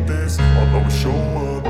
this, I'll always show up.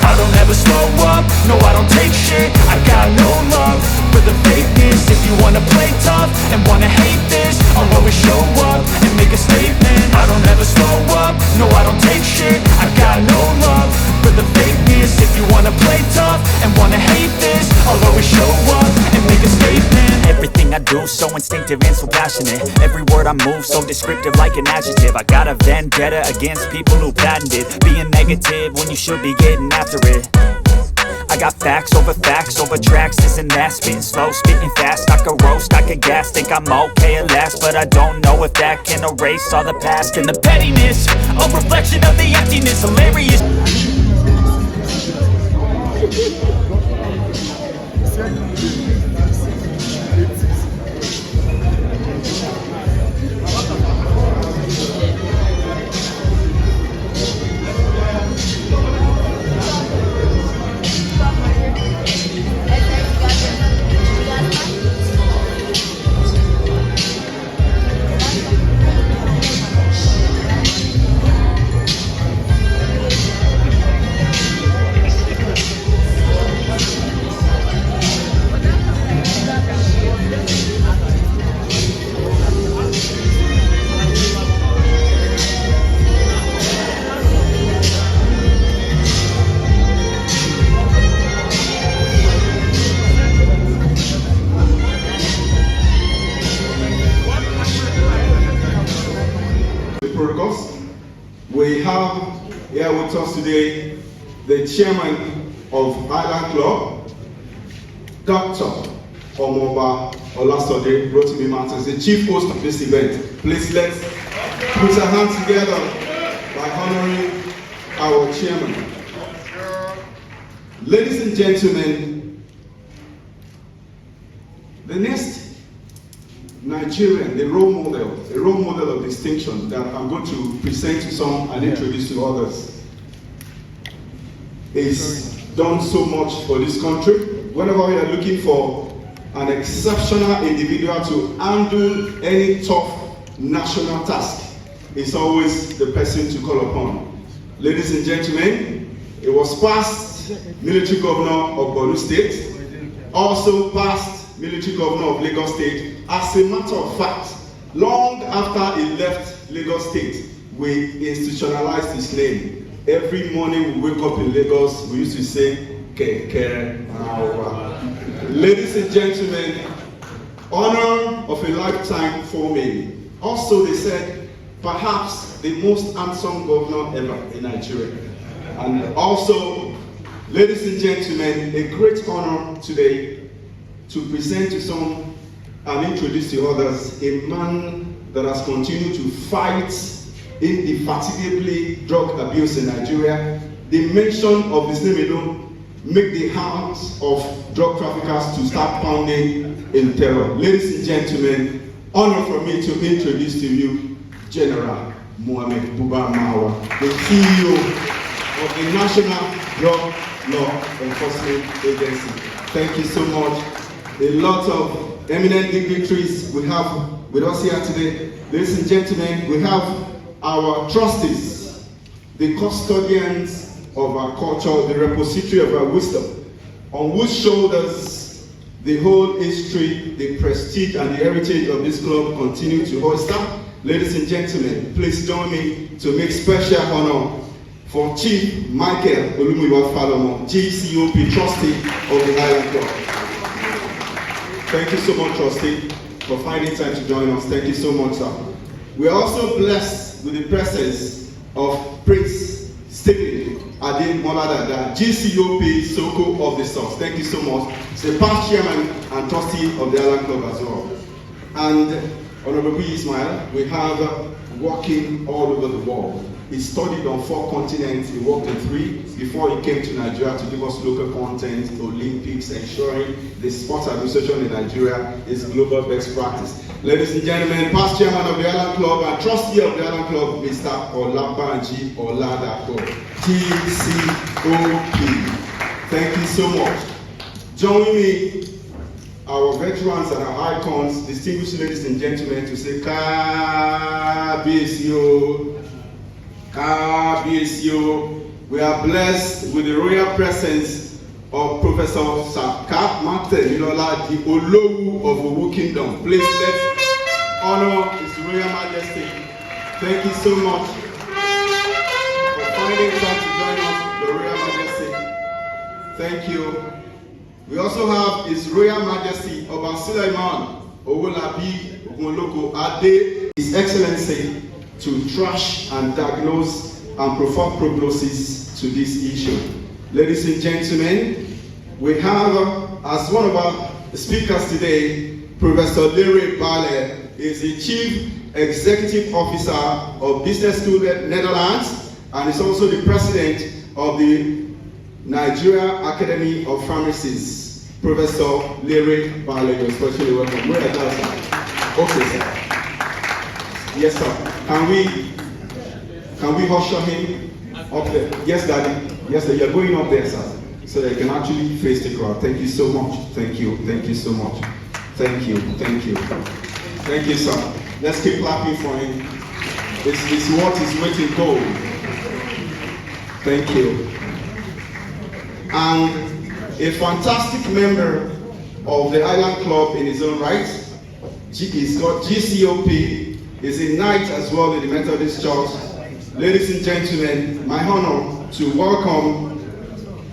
I don't ever slow up, no I don't take shit. I got no love for the fakeness. If you wanna play tough and wanna hate this, I'll always show up and make a statement. I don't ever slow up, no I don't take shit. I got no love for the fakeness. If you wanna play tough and wanna hate this, I'll always show up and make a statement. Everything I do so instinctive and so passionate. Every word I move so descriptive like an adjective. I got a vendetta against people who patented being negative when you should be getting after it. I got facts over tracks, this and that. Spitting slow, spitting fast, I could roast, I could gas. Think I'm okay at last, but I don't know if that can erase all the past. And the pettiness, a reflection of the emptiness. Hilarious. We have here with us today the chairman of Island Club, Dr. Omoba Olasode Rotimi Martins, the chief host of this event. Please let's put our hands together by honoring our chairman. Ladies and gentlemen, the next Nigerian, a role model of distinction that I'm going to present to some and introduce to others, is done so much for this country. Whenever we are looking for an exceptional individual to handle any tough national task, it's always the person to call upon. Ladies and gentlemen, it was past military governor of Borno State, also past military governor of Lagos State. As a matter of fact, long after he left Lagos State, we institutionalized his name. Every morning we wake up in Lagos, we used to say, Keke Mawa. Ladies and gentlemen, honor of a lifetime for me. Also, they said, perhaps the most handsome governor ever in Nigeria. And also, ladies and gentlemen, a great honor today to present to some and introduce to others a man that has continued to fight indefatigably drug abuse in Nigeria. The mention of his name alone make the hearts of drug traffickers to start pounding in terror. Ladies and gentlemen, honor for me to introduce to you General Mohammed Buba Marwa, the CEO of the National Drug Law Enforcement Agency. Thank you so much. A lot of eminent dignitaries we have with us here today. Ladies and gentlemen, we have our trustees, the custodians of our culture, the repository of our wisdom, on whose shoulders the whole history, the prestige, and the heritage of this club continue to holster. Ladies and gentlemen, please join me to make special honor for Chief Michael Olumiwa Falomo, GCOP trustee of the Island Club. Thank you so much, trustee, for finding time to join us. Thank you so much, sir. We are also blessed with the presence of Prince Stephen Ade Moladada, GCOP Soko of the South. Thank you so much. He's the past chairman and trustee of the Island Club as well. And Honorable Ismail, we have working all over the world. He studied on 4 continents, he worked in 3 before he came to Nigeria to give us local content, Olympics, ensuring the sports administration in Nigeria is global best practice. Ladies and gentlemen, past chairman of the Island Club and trustee of the Island Club, Mr. Olabanji Oladapo, GCOP. Thank you so much. Join me, our veterans and our icons, distinguished ladies and gentlemen, to say, Kabisio. We are blessed with the royal presence of Professor Saka Martin Ilola, the Olowu of Owu Kingdom. Please let's honor His Royal Majesty. Thank you so much for finding time to join us, the Royal Majesty. Thank you. We also have His Royal Majesty Oba Suleiman Owolabi Ogunloko Ade, His Excellency, to trash and diagnose and provide prognosis to this issue. Ladies and gentlemen, we have as one of our speakers today, Professor Lere Bale, is the Chief Executive Officer of Business School Netherlands and is also the President of the Nigeria Academy of Pharmacists. Professor Lere Bale, you're especially welcome. Where are you, sir? Okay, sir. Yes, sir. Can we usher him up there? Yes, Daddy. Yes, sir. You're going up there, sir, so that you can actually face the crowd. Thank you so much. Thank you. Thank you so much. Thank you. Thank you. Thank you, sir. Let's keep clapping for him. It's what is waiting gold. Thank you. And a fantastic member of the Island Club in his own right. He's got GCOP. He's a knight as well in the Methodist Church. Ladies and gentlemen, my honor to welcome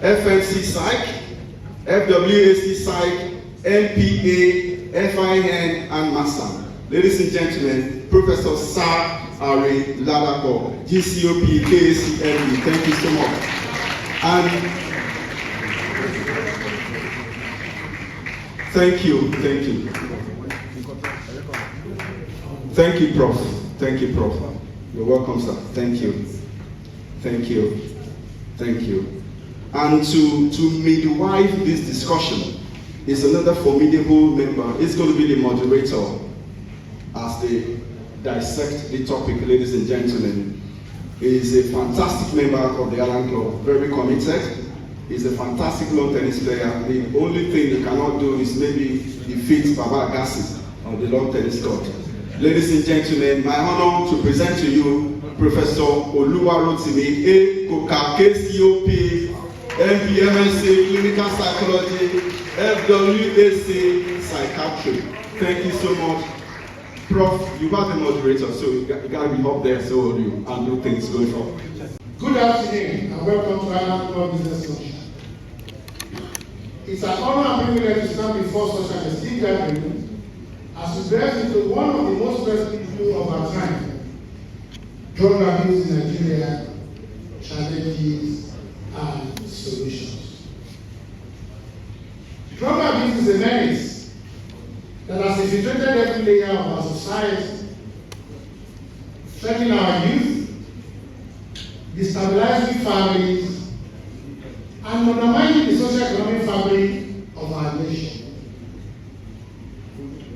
FMC Psych, FWAC Psych, MPA, FIN, and Master. Ladies and gentlemen, Professor Sir Ari Ladako, GCOP, KACME. Thank you so much. And thank you. Thank you, Prof. Thank you, Prof. You're welcome, sir. Thank you. Thank you. Thank you. And to midwife this discussion is another formidable member. It's going to be the moderator as they dissect the topic, ladies and gentlemen. He is a fantastic member of the Island Club, very committed. He's a fantastic lawn tennis player. The only thing he cannot do is maybe defeat Baba Agassi on the lawn tennis court. Ladies and gentlemen, my honor to present to you Professor Oluwarotimi A. Koka, KCOP, MPMSC, Clinical Psychology, FWAC, Psychiatry. Thank you so much. Prof, you are the moderator, so you got to be up there so you and do things going forward. Good afternoon and welcome to Island Club Business Luncheon. It's an honor and privilege to stand before such an esteemed gathering as we delve into one of the most pressing issues of our time, drug abuse in Nigeria, challenges and solutions. Drug abuse is a menace that has infiltrated every layer of our society, threatening our youth, destabilizing families, and undermining the socio-economic fabric of our nation.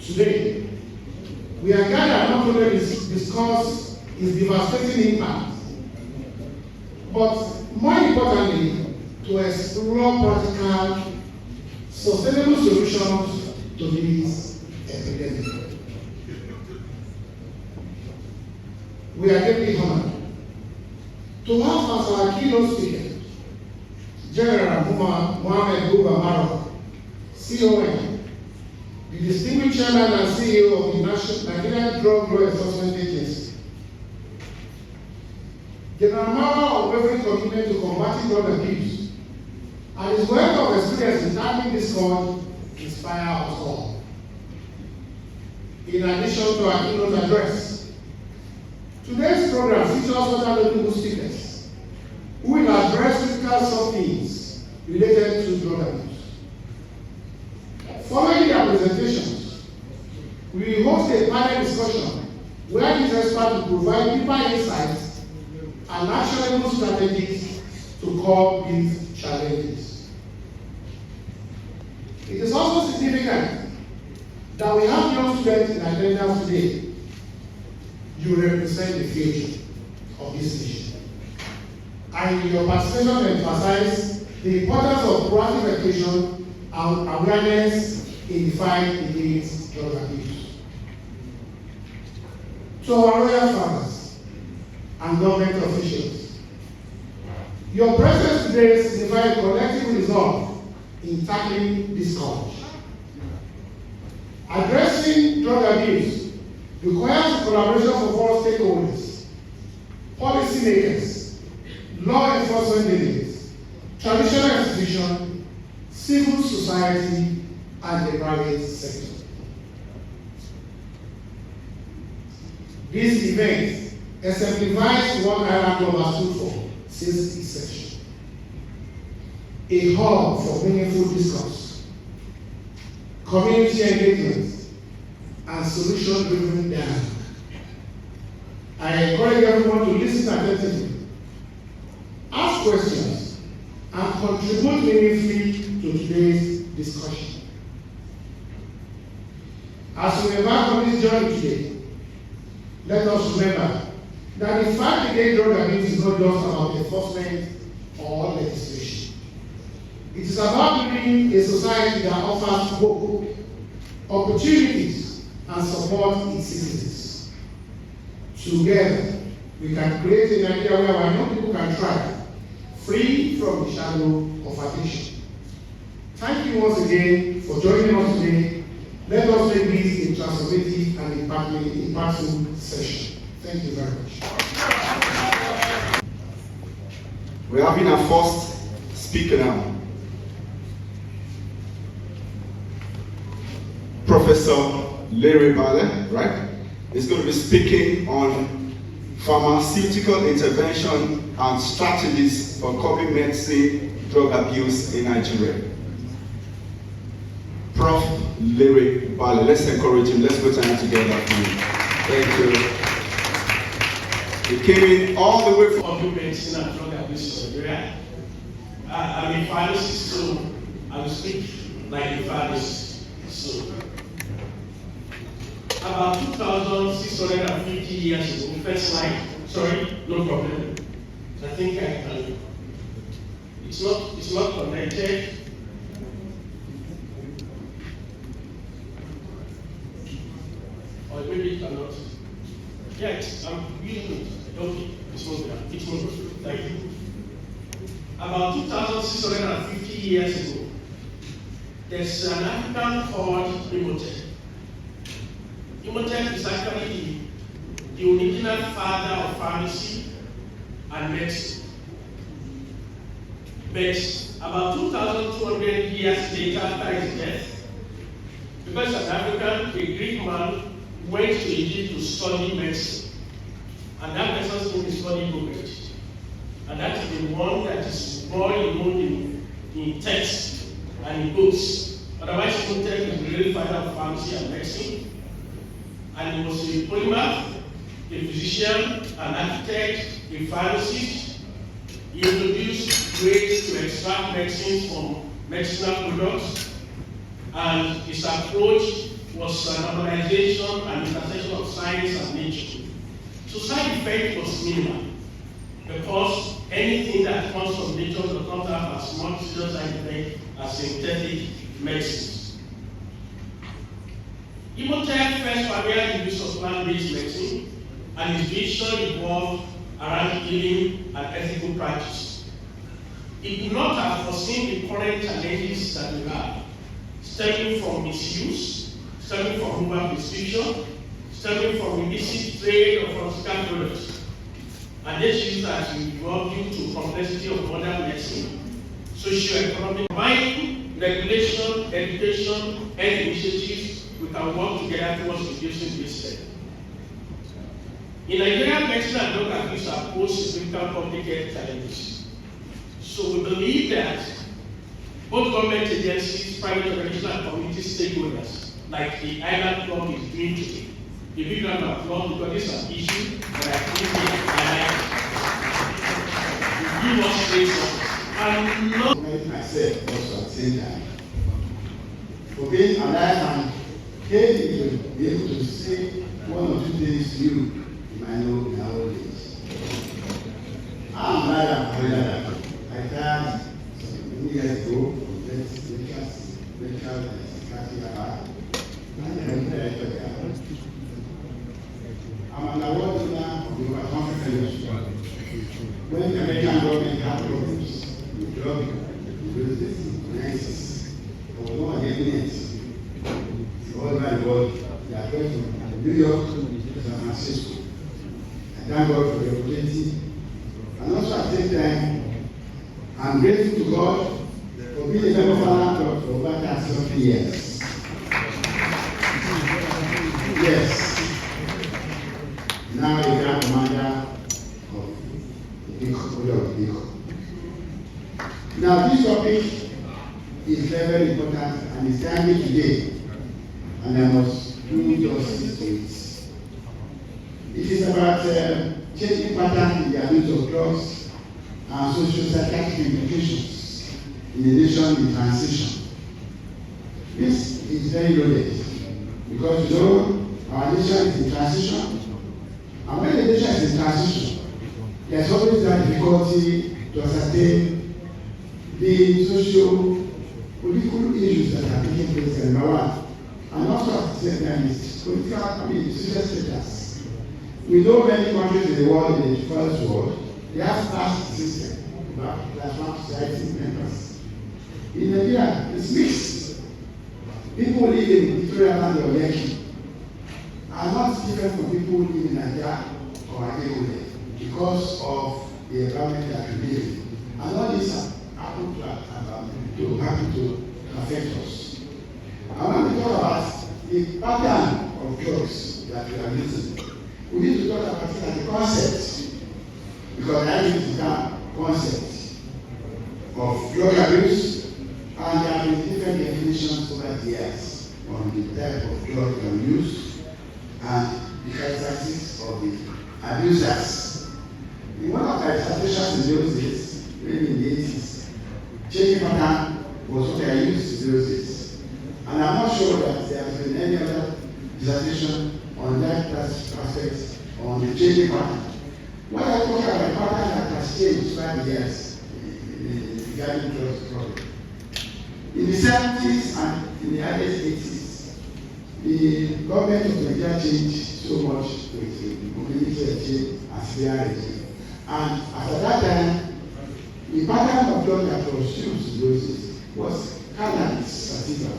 Today, we are gathered not only to discuss its devastating impact, but more importantly, to explore practical, sustainable solutions to this epidemic. We are deeply honored to have as our keynote speaker, General Mohammed Buba Marok, CON, the distinguished chairman and CEO of the Nigerian Drug Law Enforcement Agency. General Marok's unwavering commitment to combating drug abuse and his wealth of experience in tackling this cause inspire us all. In addition to our keynote address, today's program features other notable speakers who will address critical sub-themes related to drug abuse. Following their presentations, we will host a panel discussion where these experts will provide deeper insights and actionable strategies to curb these challenges. It is also significant that we have young students in attendance today. You represent the future of this nation. And your participation emphasizes the importance of proactive education and awareness in the fight against drug abuse. To our royal fathers, I and government officials. Your presence today signifies a collective resolve in tackling this scourge. Addressing drug abuse requires the collaboration of all stakeholders, policymakers, law enforcement agents, traditional institutions, civil society, and the private sector. This event exemplifies what Ireland Club has stood for since its inception. A hub for meaningful discourse, community engagement, and solution-driven dialogue. I encourage everyone to listen attentively, ask questions, and contribute meaningfully to today's discussion. As we embark on this journey today, let us remember that the fight against drug abuse is not just about enforcement or legislation. It is about building a society that offers hope, opportunities, and support its citizens. Together, we can create a Nigeria where our young people can thrive, free from the shadow of addiction. Thank you once again for joining us today. Let us make this a transformative and impactful session. Thank you very much. We're having our first speaker now. Professor Larry Bale, right? Is going to be speaking on pharmaceutical intervention and strategies for curbing medicine drug abuse in Nigeria. Prof. Larry Bale, let's encourage him. Let's put time together for him. Thank you. He came in all the way from curbing medicine and drug abuse in Nigeria. I'm a pharmacist, so I will speak like a pharmacist. So, about 2,650 years ago, first slide. Sorry, no problem. I think I can. It's not connected. Or maybe it cannot. Yes, I'm using it. Okay, it's moving. It's moving. Thank you. About 2,650 years ago, there's an African called Onikan. Onikan is actually the original father of pharmacy and medicine. But about 2,200 years later after his death, because an African, a Greek man, went to Egypt to study medicine. And that person's name is study Robert. And that is the one that is more known in text and in books. Otherwise, Onikan is the real father of pharmacy and medicine. And he was a polymath, a physician, an architect, a pharmacist. He introduced ways to extract medicine from medicinal products. And his approach was an harmonization and intersection of science and nature. So side effect was minimal, because anything that comes from nature does not have as much serious side effect as synthetic medicines. Onikan first pioneered the use of plant-based medicine, and his vision evolved around healing and ethical practice. He could not have foreseen the current challenges that we have, stemming from misuse, stemming from human prescription, stemming from illicit trade of pharmaceutical products. And this use has evolved due to complexity of modern medicine, socio-economic, combining regulation, education, and initiatives. We can work together towards reducing this threat. In Nigeria, medicine and drug abuse are posed significant public health challenges. So we believe that both government agencies, private organizations, and community stakeholders, like the Ireland Club is doing today, a big round of applause, because this is an issue that I think we give us space and not myself also at the same time. For being alive and able to be able to say one or two things to you might know in our old age. I'm alive. I died many years ago from medical I'm an award winner of the Onikan Fellowship. when the American government had problems with drug finances, there was no agreement. All over the world, they are going from New York to San Francisco. I thank God for the opportunity. And also at the same time, I'm grateful to God for being a member of Parliament for over 30 years. Yes. Now the Grand Commander of the Biko. Now this topic is very important and is timely today, and I must do justice to it. It is about changing pattern in the abuse of drugs and social psychiatric implications in a nation in transition. This is very loaded because you know our nation is in transition, and when the nation is in transition, there is always that difficulty to ascertain the socio-political issues that are taking place in number one, and also at the same time is social status. We know many countries in the world, in the first world, they have caste system, class one society members. In Nigeria, it's mixed. People live in Victoria Land or Lekki are not different from people who live in Nigeria or Adeole because of the environment that we live in. And all these happen to affect us. I want to talk about the pattern of drugs that we are using. We need to talk about it as a concept, because I think it's a concept of drug abuse, and there have been different definitions over the years on the type of drug we use and the characteristics of the abusers. In one of my dissertations in those days, maybe in the 80s, changing pattern was what I used in those days. And I'm not sure that there has been any other dissertation on that aspect, on the changing pattern. What I talk about a pattern that has changed 5 years regarding drugs problem. In the 70s and in the early 80s, the government of Nigeria changed so much with the mobility exchange and severe regime. And after that time, the pattern of drug that was used in those days was cannabis sativa.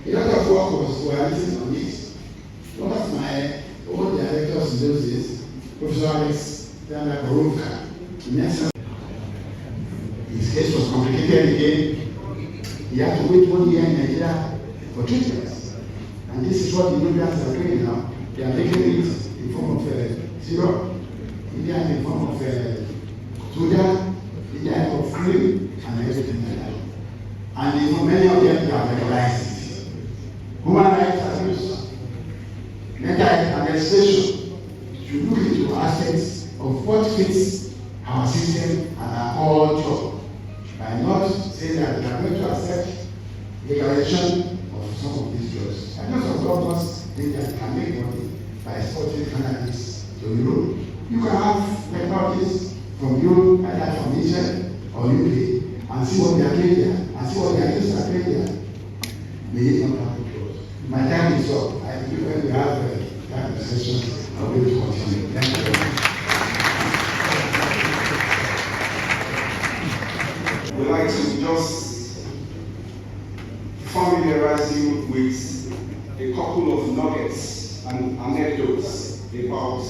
A lot of work were written on it. One of my old directors in those days, Professor Alex Onikan, his case was complicated again. He had to wait 1 year in Nigeria for treatment. And this is what the Indians are doing now. They are making it in form of syrup, India in form of soda, India of cream, and everything like that. And for many of them, they are legalized it. Human rights abuse, mental health administration should look into aspects of what fits our system and our culture, by not saying that we are going to accept legalization of some of these drugs. And lots of governments think that they can make money by exporting cannabis to Europe. You can have technologies from Europe, either from Israel or UK, and see what they are doing there, and see what they are used to doing there. May it not happen to us. My time is up. I believe when we have time session, I'll be able to continue. Thank you very much. We'd like to just familiarize you with a couple of nuggets and anecdotes about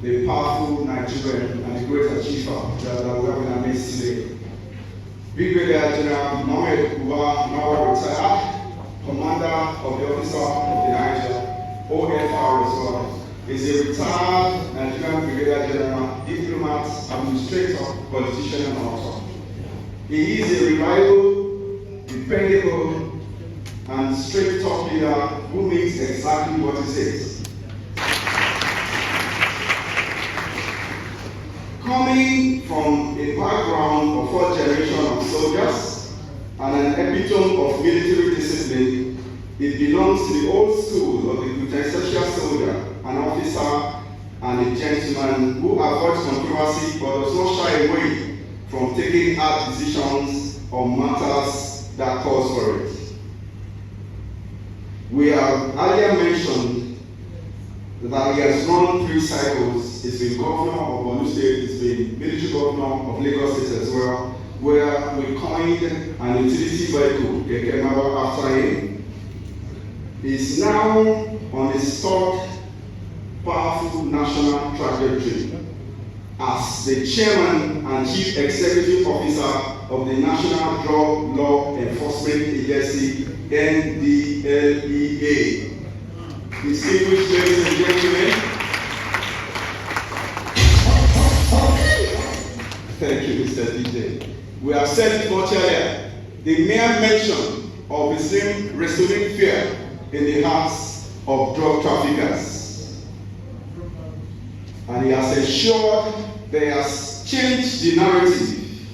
the powerful Nigerian and the great achiever that we have in our midst today. Brigadier General Mohammed Buba, now retired, Commander of the Officer of the Niger, OFR as well, is a retired Nigerian Brigadier General, diplomat, administrator, politician, and author. He is a reliable, dependable, and straight-talk leader who means exactly what he says. Coming from a background of 4 generations of soldiers and an epitome of military discipline, it belongs to the old school of the quintessential soldier, an officer, and a gentleman who avoids controversy but does not shy away from taking hard decisions on matters that calls for it. We have earlier mentioned that he has run 3 cycles. He's been governor of Borno State, he's been military governor of Lagos State as well, where we coined an utility vehicle, Keke Marwa, after him. He's now on his 3rd powerful national trajectory as the chairman and chief executive officer of the National Drug Law Enforcement Agency, NDLEA. Distinguished ladies and gentlemen, thank you, Mr. DJ. We have said it much earlier. The mere mention of the same restoring fear in the hearts of drug traffickers. And he has ensured that he has changed the narrative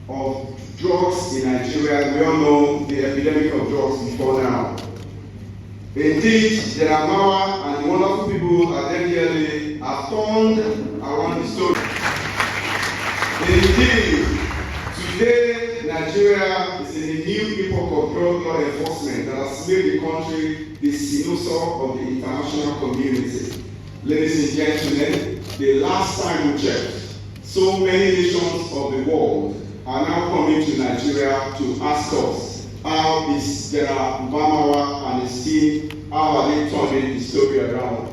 of drugs in Nigeria. We all know the epidemic of drugs before now. Indeed, Jeremiah and the wonderful people at NDLA have turned around the story. Indeed, today Nigeria is in a new epoch of drug law enforcement that has made the country the sinusoid of the international community. Ladies and gentlemen, the last time we checked, so many nations of the world are now coming to Nigeria to ask us, how is General Mbamawa and his team, how are they turning the story around?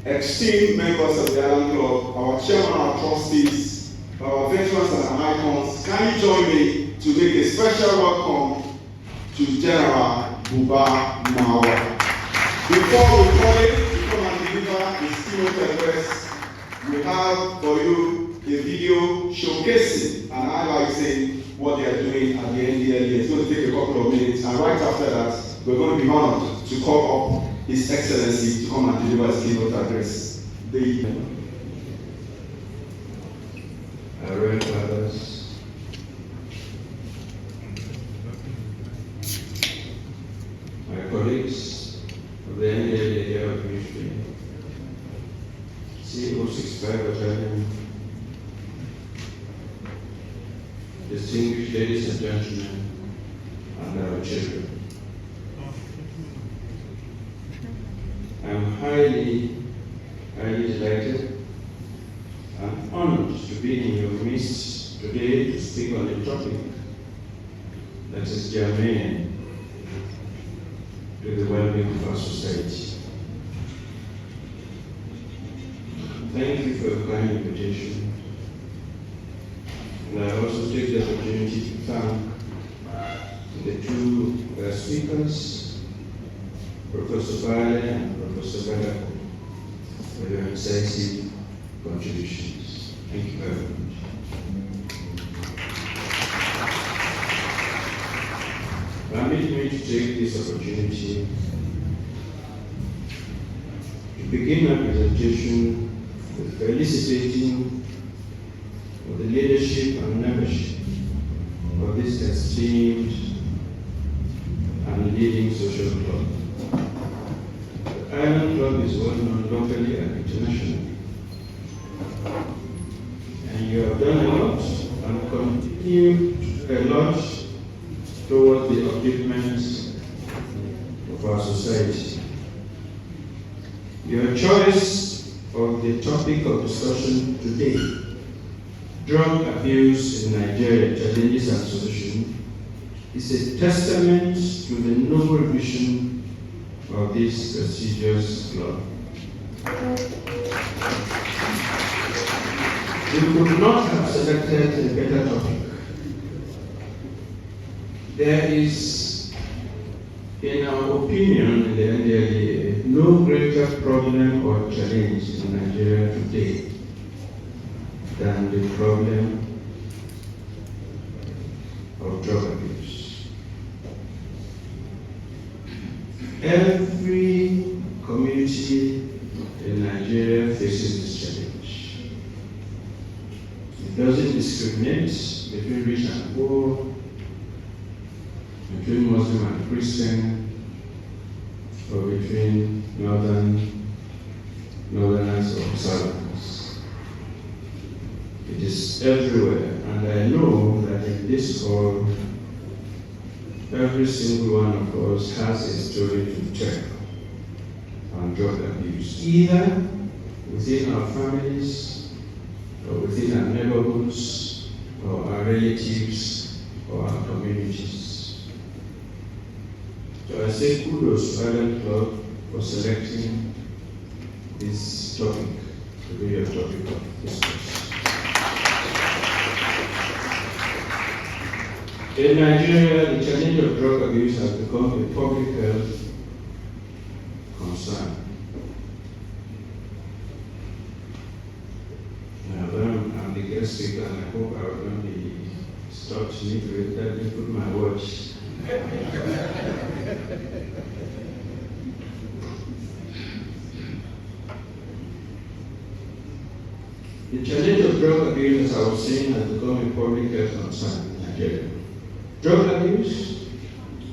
Esteemed members of the Island Club, our chairman, our trustees, our veterans and our icons, can you join me to make a special welcome to General Buba Mawa? Before we call it to come and deliver his keynote address, we have for you a video showcasing and highlighting what they are doing at the NDLA. It's going to take a couple of minutes, and right after that, we're going to be honored to call up His Excellency to come and deliver his keynote address. Reverend Fathers, my colleagues of the NDLA Area of Ministry, CO65 Battalion, distinguished ladies and gentlemen, and our children. I am highly delighted and honored to be in your midst today to speak on a topic that is germane to the well-being of our society. Thank you for your kind invitation. And I also take the opportunity to thank the 2 speakers, Professor Bale and Professor Bala, for your incisive contributions. Thank you very much. Permit me to take this opportunity to begin my presentation with felicitating the leadership and membership of this esteemed and leading social club. The Island Club is well known locally and internationally. And you have done a lot and continue a lot towards the upliftment of our society. Your choice of the topic of discussion today, drug abuse in Nigeria, challenges and solutions, is a testament to the noble vision of this prestigious club. We could not have selected a better topic. There is, in our opinion, in the NDLA, no greater problem or challenge in Nigeria today than the problem of drug abuse. Every community in Nigeria faces this challenge. It doesn't discriminate between rich and poor, between Muslim and Christian, or between northerners or southerners. It is everywhere, and I know that in this hall, every single one of us has a story to tell, and drug abuse, either within our families, or within our neighborhoods, or our relatives, or our communities. So I say kudos to Island Club for selecting this topic to be your topic of discussion. In Nigeria, the challenge of drug abuse has become a public health concern. Now, I'm the guest speaker, and I hope I will not be stopped midway. Let me put my watch. The challenge of drug abuse, as I was saying, has become a public health concern in Nigeria. Drug abuse,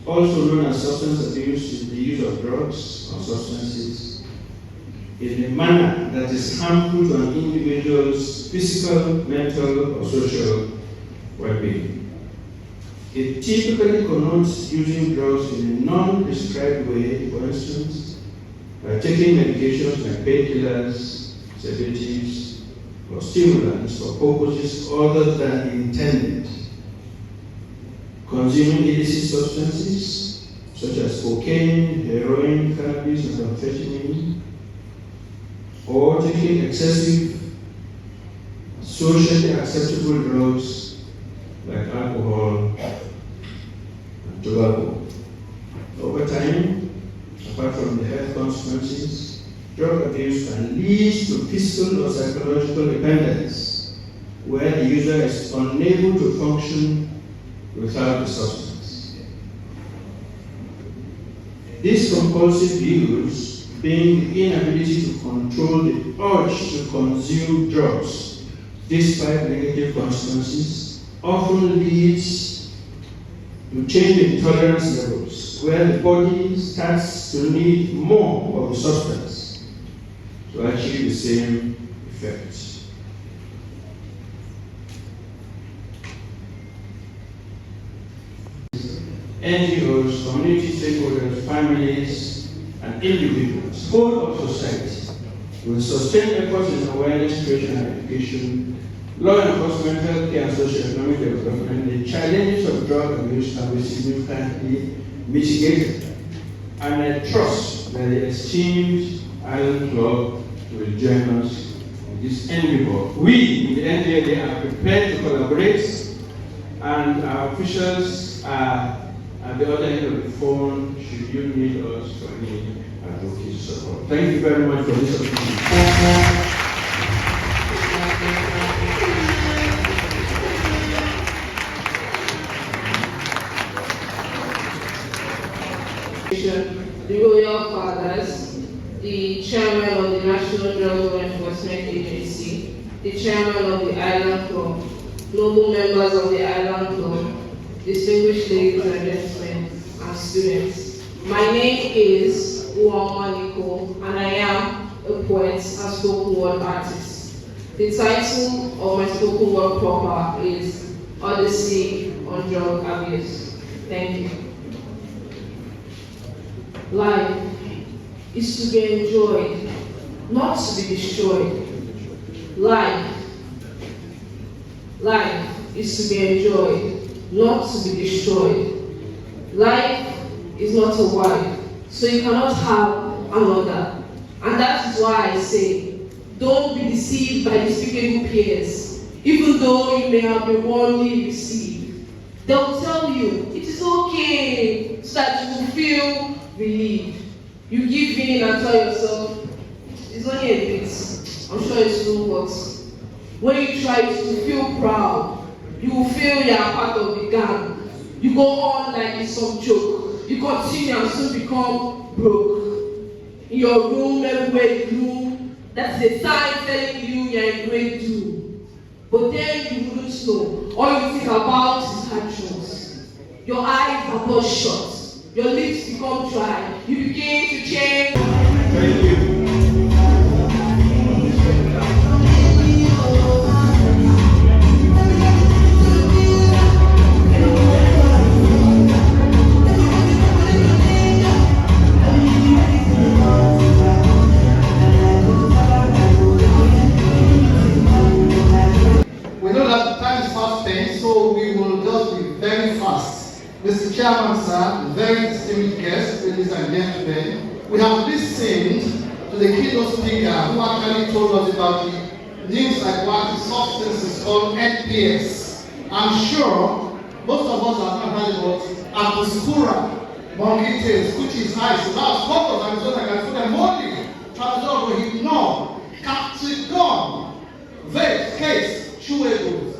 also known as substance abuse, is the use of drugs or substances in a manner that is harmful to an individual's physical, mental, or social well-being. It typically connotes using drugs in a non-prescribed way, for instance, by taking medications like painkillers, sedatives, or stimulants for purposes other than intended. Consuming illicit substances such as cocaine, heroin, cannabis, and amphetamine, or taking excessive, socially acceptable drugs like alcohol and tobacco. Over time, apart from the health consequences, drug abuse can lead to physical or psychological dependence, where the user is unable to function without the substance. This compulsive use, being the inability to control the urge to consume drugs despite negative consequences, often leads to change in tolerance levels, where the body starts to need more of the substance to achieve the same effect. NGOs, community stakeholders, families, and individuals, whole of society, will sustain efforts in awareness creation and education, law enforcement, healthcare, and socio-economic development. The challenges of drug abuse can be significantly mitigated, and I trust that the esteemed Island Club will join us in this endeavor. We in the NDLA are prepared to collaborate, and our officials are at the other end of the phone should you need us for any advocacy support. Thank you very much for this opportunity. The Royal Fathers, the Chairman of the National Drug Law Enforcement Agency, the Chairman of the Island Club, noble members of the Island Club, distinguished ladies and gentlemen, and students. My name is Onikan, and I am a poet and spoken word artist. The title of my spoken word proper is Odyssey on Drug Abuse. Thank you. Life is to be enjoyed, not to be destroyed. Life is to be enjoyed, not to be destroyed. Life is not a wife, so you cannot have another. And that is why I say, don't be deceived by despicable peers, even though you may have been wrongly received. They'll tell you, it is okay, so that you will feel relieved. You give in and tell yourself, it's only a bit, I'm sure it's no worse. When you try to feel proud, you will feel you are part of the gang. You go on like it's some joke. You continue and soon become broke. In your room, everywhere you look, that's a sign telling you you're in great doom. But then you wouldn't know. All you think about is actions. Your eyes are bloodshot. Your lips become dry. You begin to change. Thank you. so we will just be very fast. Mr. Chairman, sir, very distinguished guests, ladies and gentlemen, we have listened to the keynote speaker who actually told us about the new psychoactive substances called NPS. I'm sure most of us have not heard about Apospora, monkey tails, which is high. So that's focus and so I can put them only. Tramadol, Rohypnol, Captagon, Vape, Case, Chewable.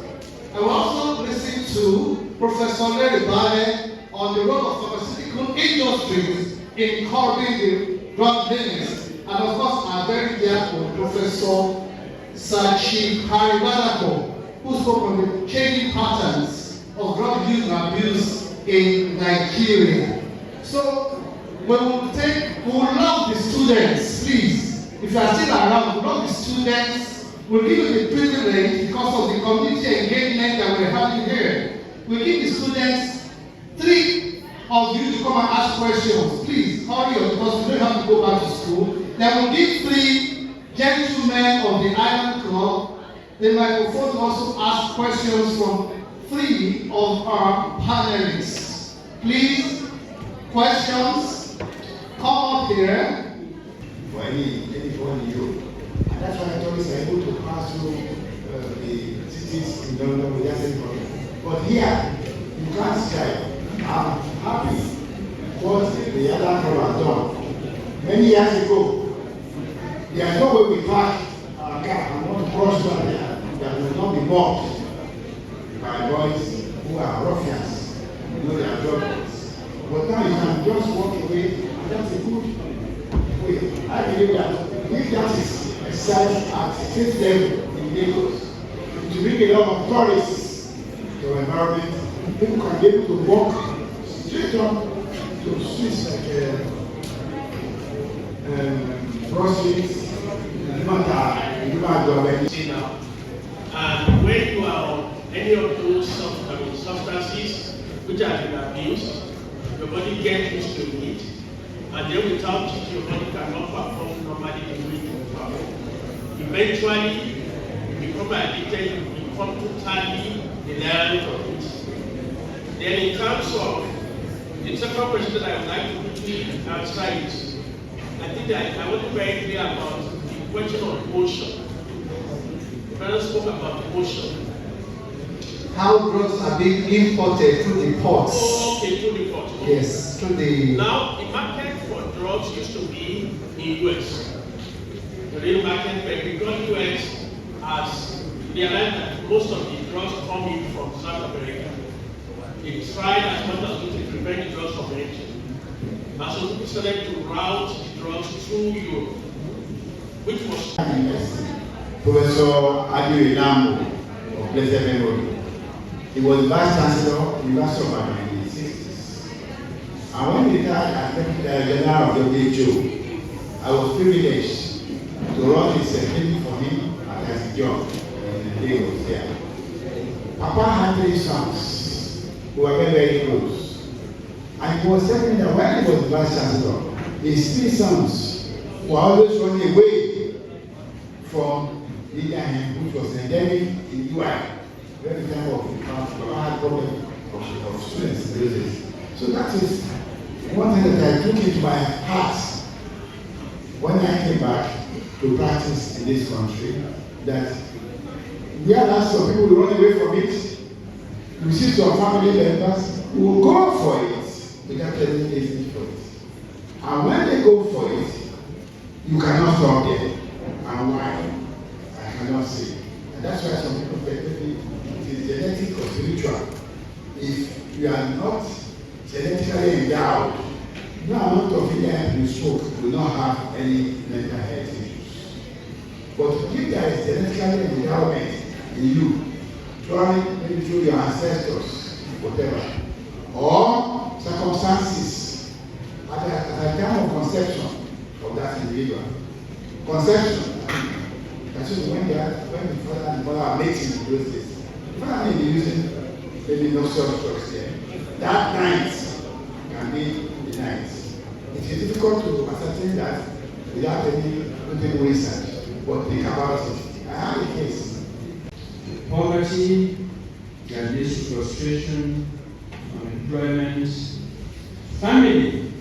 I will also listen to Professor Larry Bale on the role of pharmaceutical industries in curbing the drug business. And of course, our very dear Professor Sachi Haribalako, who spoke on the changing patterns of drug use and abuse in Nigeria. So, we will love the students, please. If you are still around, we love the students. We'll give you the privilege because of the community engagement that we're having here. We'll give the students 3 of you to come and ask questions. Please hurry up because we don't have to go back to school. Then we'll give 3 gentlemen of the Island Club the microphone to also ask questions from 3 of our panelists. Please, questions, come up here. For anyone you. And that's why I always able to pass through the cities in London without any problem. But here, you can't say, I'm happy what the other club has done. Many years ago, there is no way we park our car and want to cross there that will not be mocked by boys who are ruffians, you know they are jobbers. But now you can just walk away, and that's a good way. I believe that if that is exercised at state level in Lagos, to bring a lot of tourists to our environment, people can be able to walk straight up to streets like Cross Street, now. And when you are on any of those substances which have been abused, your body gets used to it, and then without it, your body cannot perform normally the way you perform. Eventually, you become addicted, you become totally reliant on it. Then in terms of the second question that I would like to quickly answer is, I think that I wasn't very clear about the question of motion. The parents spoke about motion. How drugs are being imported through the ports. Oh, okay, through the ports. Yes, through the... Now, the market for drugs used to be in US. The real market, but because US has realized that most of the drugs come in from South America, they tried as much as possible to prevent the drugs from entering. And so people started to route the drugs through Europe, which was... Professor Adi Lambo of Blessed Memory. He was Vice Chancellor of the University of Ibadan in the 60s. And when he retired as Secretary General of the WHO, I was privileged to run his secretary for him as his job in Lagos there. Papa had 3 sons who were very, very close. And he was telling me that when he was Vice Chancellor, his 3 sons were always running away from Onikan, which was endemic in UI. Very time of had problem of students in those days. So that is one thing that I took into my heart when I came back to practice in this country, that whereas some people will run away from it, you see some family members who will go for it without telling anything for it. And when they go for it, you cannot stop them. And why? I cannot say. And that's why some people maybe it is genetic or spiritual. If you are not genetically endowed, no amount of Indian you smoke will not have any mental health issues. But if there is genetically endowment in you, trying maybe through your ancestors, whatever, or circumstances at the time of conception of that individual. Conception, that is when the father and mother are mating in those days. The father may be using maybe no such drugs there. That night can be the night. It is difficult to ascertain that without any research, but think about it. I have a case. Poverty that leads to frustration, unemployment. Family,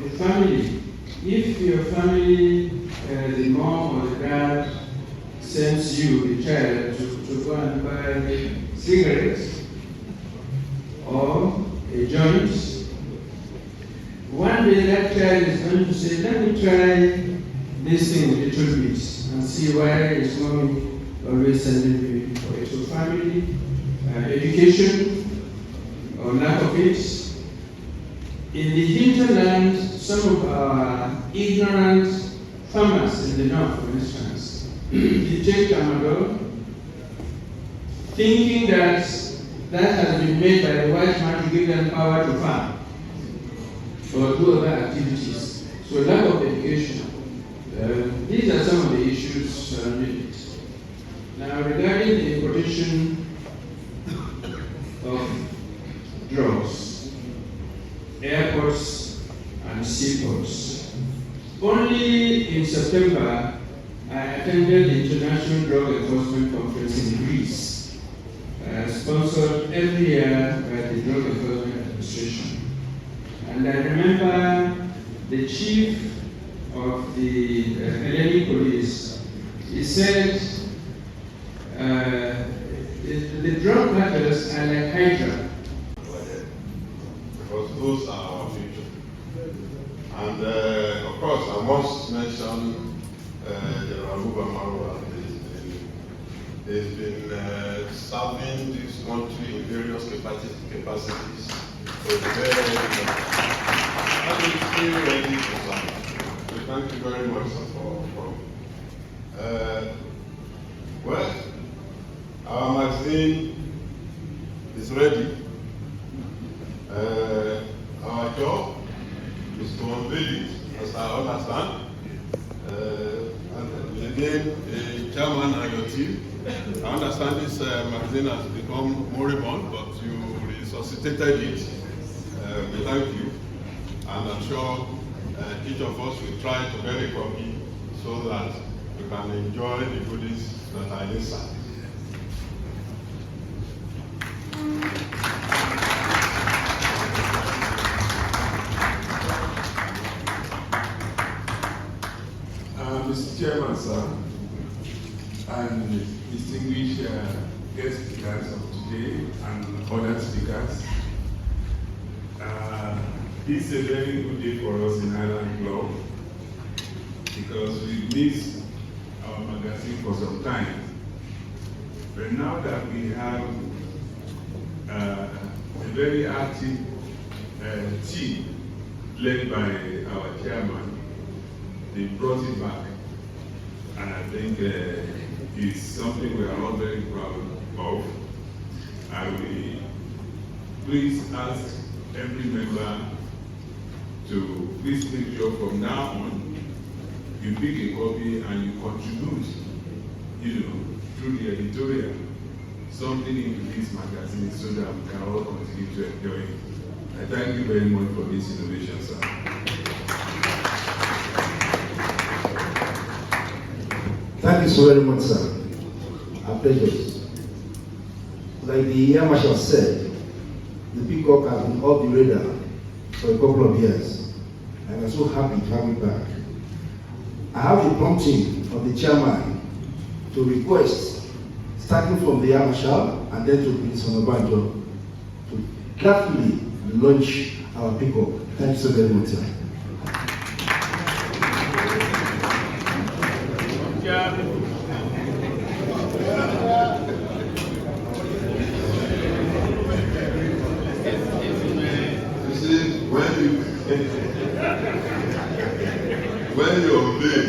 the family. If your family, the mom or the dad sends you, the child, to go and buy cigarettes or a joint, one day that child is going to say, let me try this thing a little bit and see why is mommy always sending me for it. So family, education, or lack of it. In the hinterland, some of our ignorant farmers in the north, for instance, they take tramadol, thinking that has been made by the white man to give them power to farm or do other activities. So lack of education. These are some of the issues surrounding it. Now regarding the importation of drugs, airports and seaports. Only in September, I attended the International Drug Enforcement Conference in Greece, sponsored every year by the Drug Enforcement Administration. And I remember the chief of the Hellenic police, he said, the drug cartels are like Hydra. Because those are our future. And of course, I must mention General Marwa. He's been serving this country in various capacities for very long. And he's still ready to serve. So thank you very much for well, our magazine is ready. Our job is to unveil it, as I understand. And again, Chairman and your team, I understand this magazine has become moribund, but you resuscitated it. We thank you. And I'm sure each of us will try to get a copy so that we can enjoy the goodies that are inside. Mr. Chairman, sir, and distinguished guest speakers of today and other speakers, this is a very good day for us in Island Club because we missed our magazine for some time. But now that we have a very active team led by our chairman, they brought it back. And I think it's something we are all very proud of. I will please ask every member to please make sure from now on you pick a copy and you contribute, through the editorial, something into this magazine so that we can all continue to enjoy it. I thank you very much for this innovation, sir. Thank you so very much, sir. Our pleasures. Like the Air Marshal said, the peacock has been off the radar for a couple of years. And I'm so happy to have it back. I have the prompting of the chairman to request, starting from the Air Marshal and then to Prince Onabanjo, to carefully launch our peacock. Thank you so very much, sir. When you obey,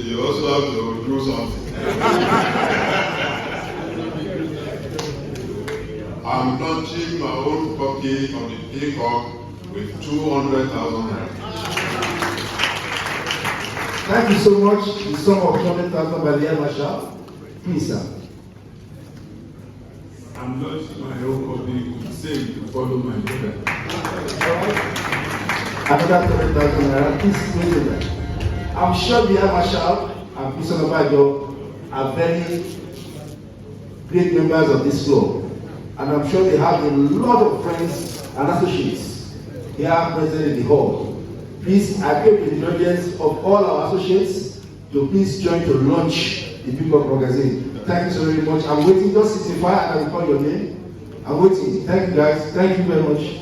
you also have to do something. I'm launching my own copy of the peacock with 200,000 naira. Thank you so much. The sum of 200,000 by the Air Marshal. Please, sir. I'm launching my own copy with say to follow my brother. Another 200,000 naira. Please wait a minute. I'm sure the Air Marshal and Prince Onabanjo are very great members of this club, and I'm sure they have a lot of friends and associates here present in the hall. Please, I pray with the indulgence of all our associates to please join to launch the Peacock magazine. Thank you so very much. I'm waiting, just signify and I will call your name. I'm waiting. Thank you guys. Thank you very much.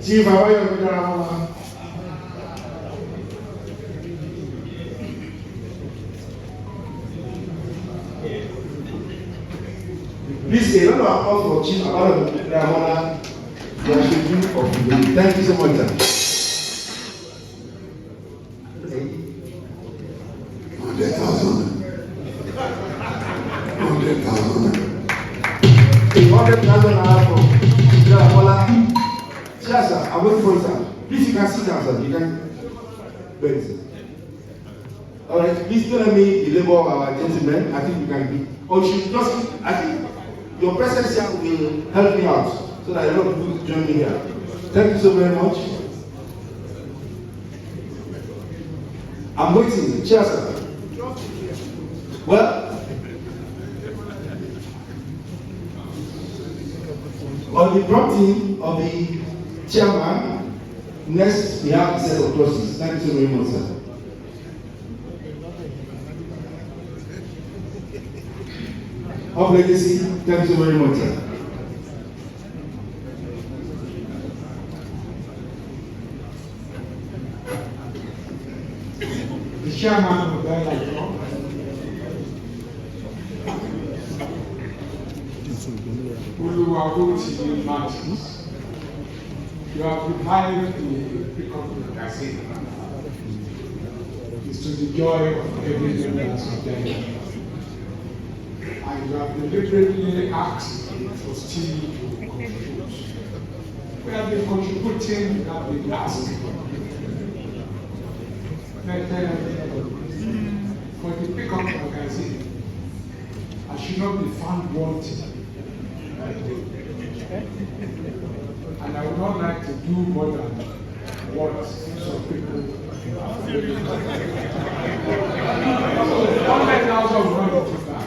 Chief Abayo, Please, a round of applause for Chief Abayo, the Ashiju of the day. Thank you so much, sir. 100,000. 100,000 naira from Abayo. Yes, sir. I'm waiting for you, sir. Please, you can sit down, sir. You can. Wait, sir. All right. Please don't let me belabor gentlemen. I think you can be. Or you should just. I think your presence here will help me out so that a lot of people join me here. Thank you so very much. I'm waiting. Cheers, sir. Well, on the prompting of the chairman, next we have a set of clauses. Thank you so very much, sir. Of legacy, thank you so very much, sir. The chairman of the Club, Oluwabunti Martins, you have revived the Peacock magazine. It's to the joy of every member of the Club. And you have deliberately asked for Steve to contribute. We have been contributing without being asked. But for the Peacock magazine, I should not be found wanting. And I would not like to do more than what some people have done. So 100,000 will not go too far.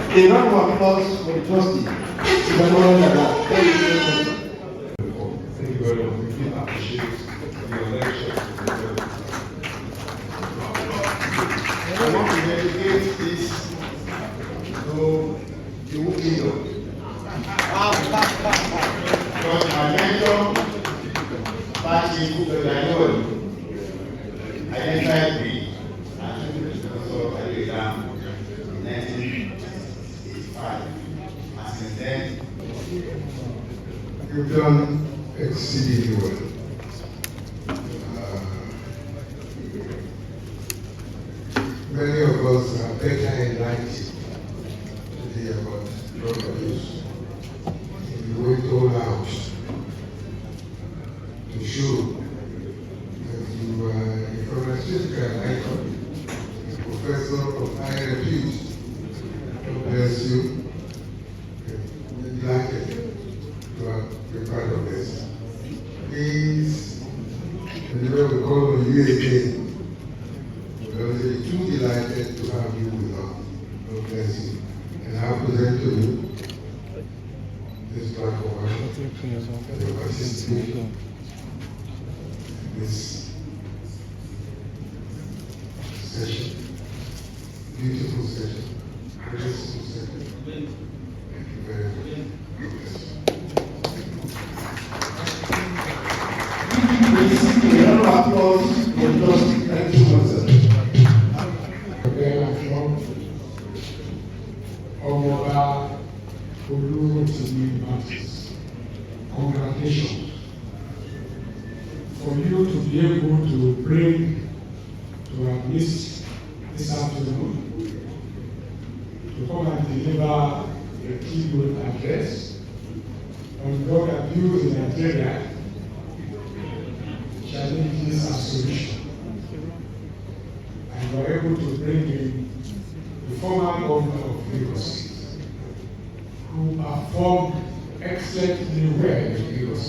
A round of applause for the trustee. Thank you very much. Thank you very much. We appreciate your lecture. I want to dedicate this to the Onikan. Because I mentioned party because I know identified me and also Onikan in 1985. And since then, You've done exceedingly well. Many of us are better enlightened today about drug abuse. We went all out to show that you are a pharmaceutical icon, a professor of high repute. God bless you. We're delighted to be part of this. Please, whenever we call on you again, we're going to be too delighted to have you with us. God bless you. And I'll present to you this platform for your participation in this session. Beautiful session. Graceful session. Thank you very much. God bless you. Please, a round of applause for the trustee. Thank you so much, sir. Ọmọọba Olúròtìmí Martins, congratulations for you to be able to bring to our midst this afternoon to come and deliver a keynote address on drug abuse in Nigeria, challenges and solutions. And we are able to bring in the former governor of Lagos, who performed excellently well in Lagos.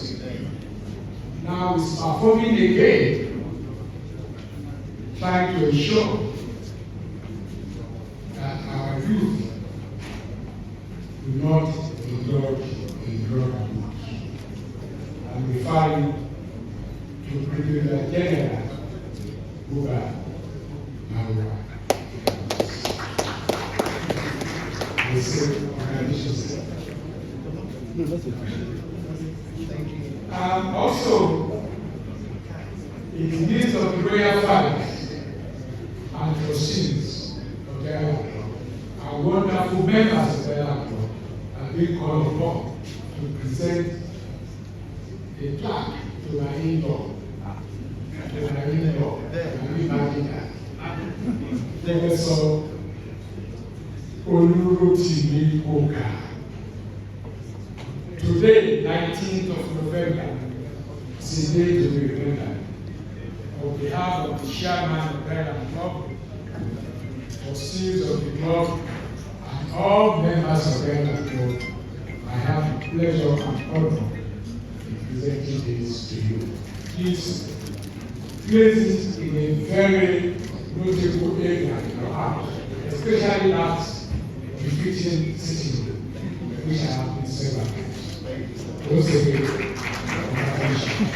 now is performing again, trying to ensure that our youth do not indulge in drug abuse. I'm referring to Brigadier General Buba Marwa. The same organization. Also, in the midst of the royal fathers and trustees of the Club, our wonderful members of the Club have been called upon to present a plaque to my in-law. Professor Olurotimi Oka. Today, 19th of November, is a day to be remembered. On behalf of the chairman of the Club, trustees of the club, and all members of the Club, I have the pleasure and honor in presenting this to you. Please place it in a very notable area in your house, especially that befitting sitting room, which I have been several times. Once again, congratulations.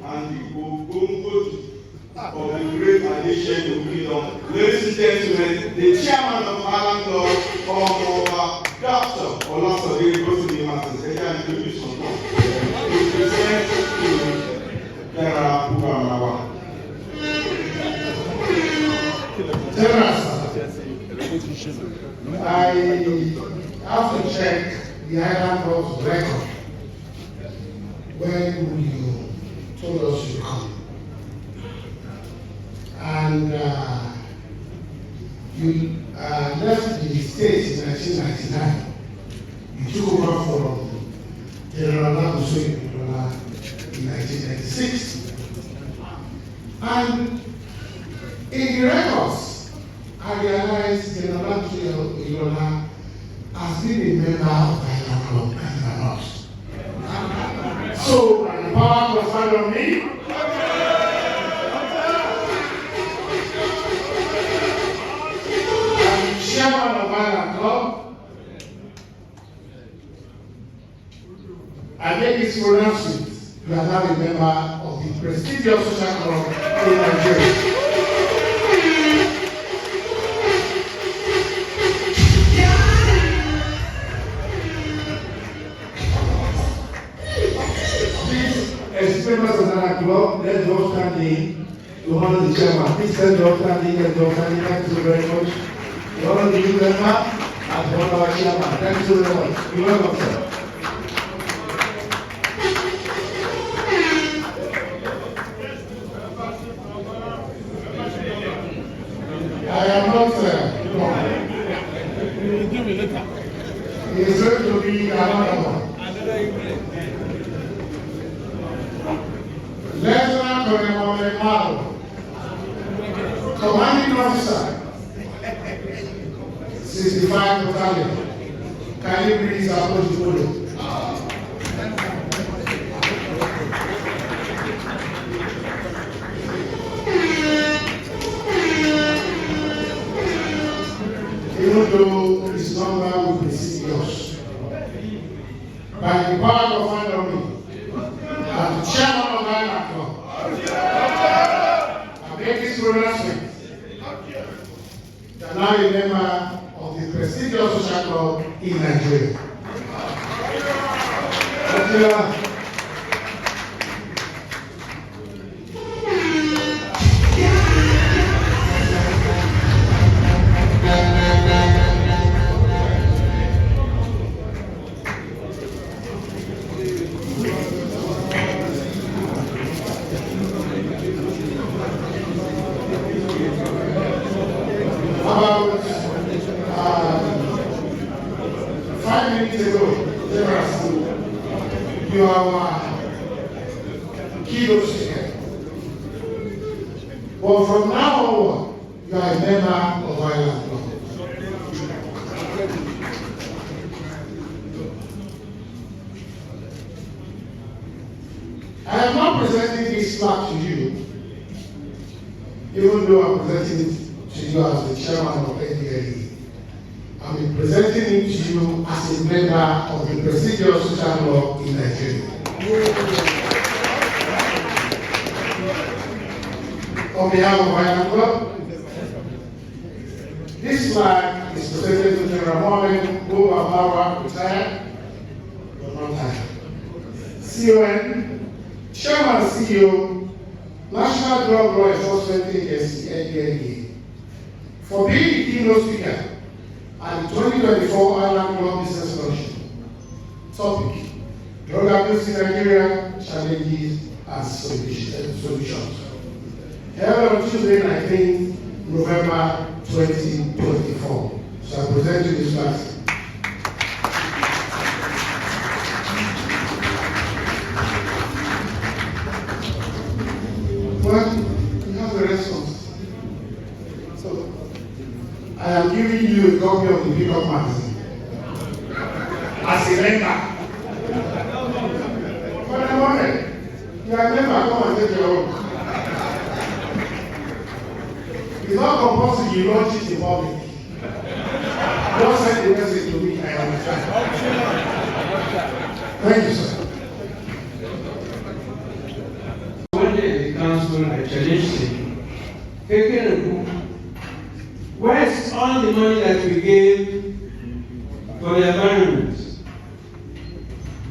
And the Bongo of the great addition to kingdom. Ladies and gentlemen, the chairman of Island Club, Dr. Olasode Rotimi Martins, they can introduce himself. To present to General Buba Marwa. I have to check the Island Club's record when you told us you come. And you left the States in 1999. You took over from General Labuso in 1996. And in the records, I realized General Labuso has been a member of the Island Club and not. So, when the power conferred on me, chairman of Island Club, I make this pronouncement. You are now a member of the prestigious social club in Nigeria. Please, as members of Island Club, let's all stand in to honor the chairman. Please let's all stand in. Thank you so very much. We honor the new member and we honor our chairman. Thank you so very much. You're welcome, sir. I am not wrong. He is going to be another one. Lieutenant Colonel Maro, commanding officer, 65 battalion. Can you please approach the podium? Even though his number will precede yours, by the power of my army, and the chairman of Island Club, I make this pronouncement that now a member of the prestigious social club in Nigeria. About 5 minutes ago, you are keynote speaker. But from now onward, you are a member of Island Club. I am not presenting this plaque to you, even though I'm presenting it to you as the chairman of NDLE. I'm presenting it to you as a member of the prestigious social club in Nigeria. On behalf of Onikan Club, this flag is presented to General Mohammed who Marwa, retired, but not tired. CON, Chairman and CEO, National Drug Law Enforcement Agency, NDLEA, for being the keynote speaker at the 2024 Onikan Club Business Luncheon. Topic: Drug abuse in Nigeria, challenges and solutions. Held on Tuesday, 19th November 2024. So I present you this flag. Well, you have the response. So I am giving you a copy of the Pickup magazine as a member. For the moment, you are a member, come and take your own. It's not compulsory you launch it in public. Don't send the message to me, I understand. Thank you, sir. One day at the council, I challenged him, hey, where's all the money that we gave for the environment?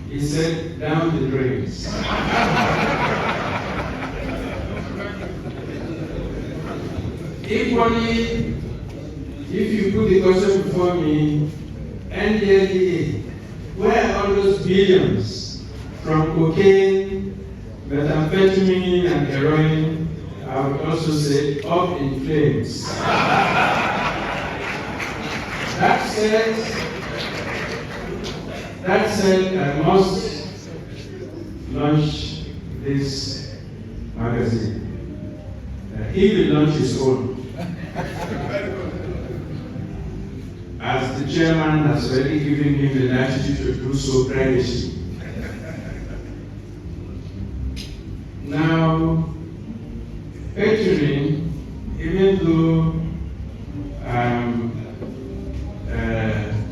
He said, down the drains. Equally, if you put the question before me, NDLEA, where are all those billions from cocaine, methamphetamine, and heroin? I would also say up in flames. That said, I must launch this magazine. He will launch his own. As the chairman has already given him the latitude to do so privately. Now, Petrin, even though I'm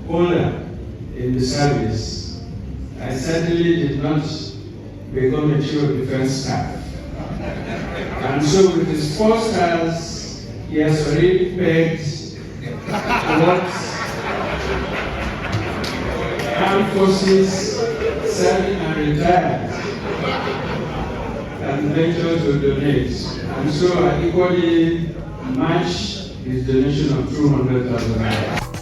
older in the service, I certainly did not become a chief of defense staff. And so with his 4 stars, he has already pegged what armed forces, serving and retired, and venture to donate. And so I equally match his donation of 200,000 naira.